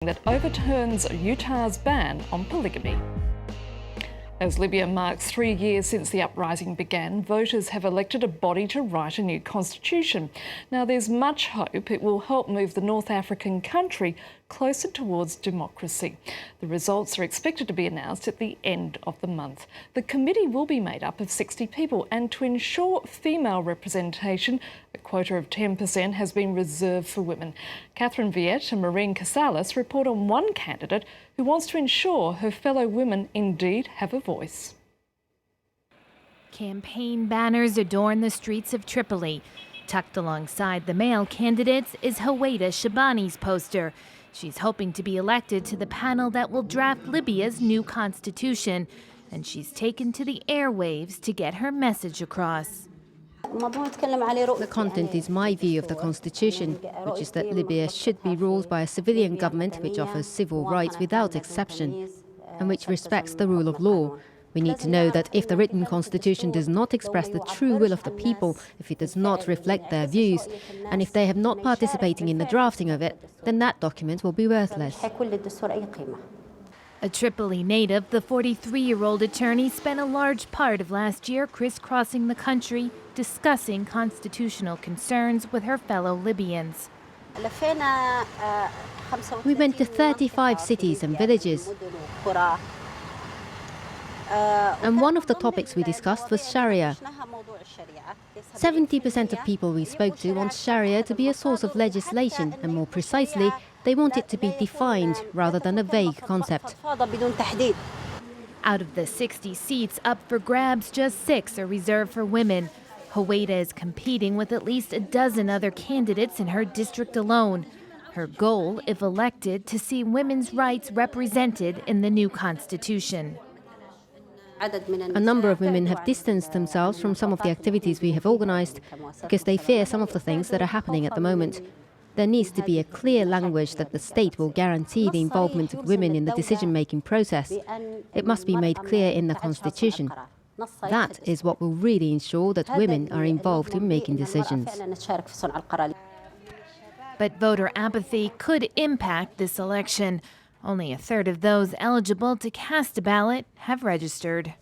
that overturns Utah's ban on polygamy. As Libya marks 3 years since the uprising began, voters have elected a body to write a new constitution. Now, there's much hope it will help move the North African country closer towards democracy. The results are expected to be announced at the end of the month. The committee will be made up of 60 people, and to ensure female representation, a quota of 10% has been reserved for women. Catherine Viette and Maureen Casales report on one candidate who wants to ensure her fellow women indeed have a voice. Campaign banners adorn the streets of Tripoli. Tucked alongside the male candidates is Haweda Shabani's poster. She's hoping to be elected to the panel that will draft Libya's new constitution, and she's taken to the airwaves to get her message across. The content is my view of the constitution, which is that Libya should be ruled by a civilian government which offers civil rights without exception and which respects the rule of law. We need to know that if the written constitution does not express the true will of the people, if it does not reflect their views, and if they have not participating in the drafting of it, then that document will be worthless. A Tripoli native, the 43-year-old attorney spent a large part of last year crisscrossing the country, discussing constitutional concerns with her fellow Libyans. We went to 35 cities and villages. And one of the topics we discussed was Sharia. 70% of people we spoke to want Sharia to be a source of legislation, and more precisely, they want it to be defined rather than a vague concept. Out of the 60 seats up for grabs, just 6 are reserved for women. Haweda is competing with at least a dozen other candidates in her district alone. Her goal, if elected, to see women's rights represented in the new constitution. A number of women have distanced themselves from some of the activities we have organized because they fear some of the things that are happening at the moment. There needs to be a clear language that the state will guarantee the involvement of women in the decision-making process. It must be made clear in the constitution. That is what will really ensure that women are involved in making decisions. But voter apathy could impact this election. Only a third of those eligible to cast a ballot have registered.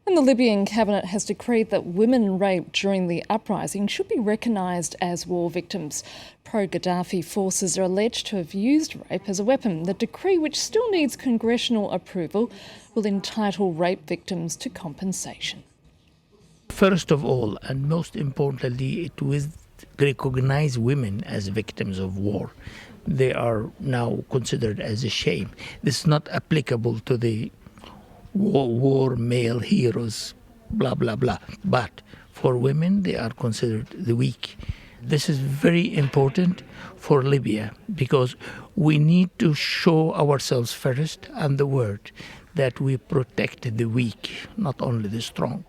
And the Libyan cabinet has decreed that women raped during the uprising should be recognised as war victims. Pro-Gaddafi forces are alleged to have used rape as a weapon. The decree, which still needs congressional approval, will entitle rape victims to compensation. First of all, and most importantly, it will recognise women as victims of war. They are now considered as a shame. This is not applicable to the war male heroes, blah, blah, blah. But for women, they are considered the weak. This is very important for Libya because we need to show ourselves first and the world that we protect the weak, not only the strong.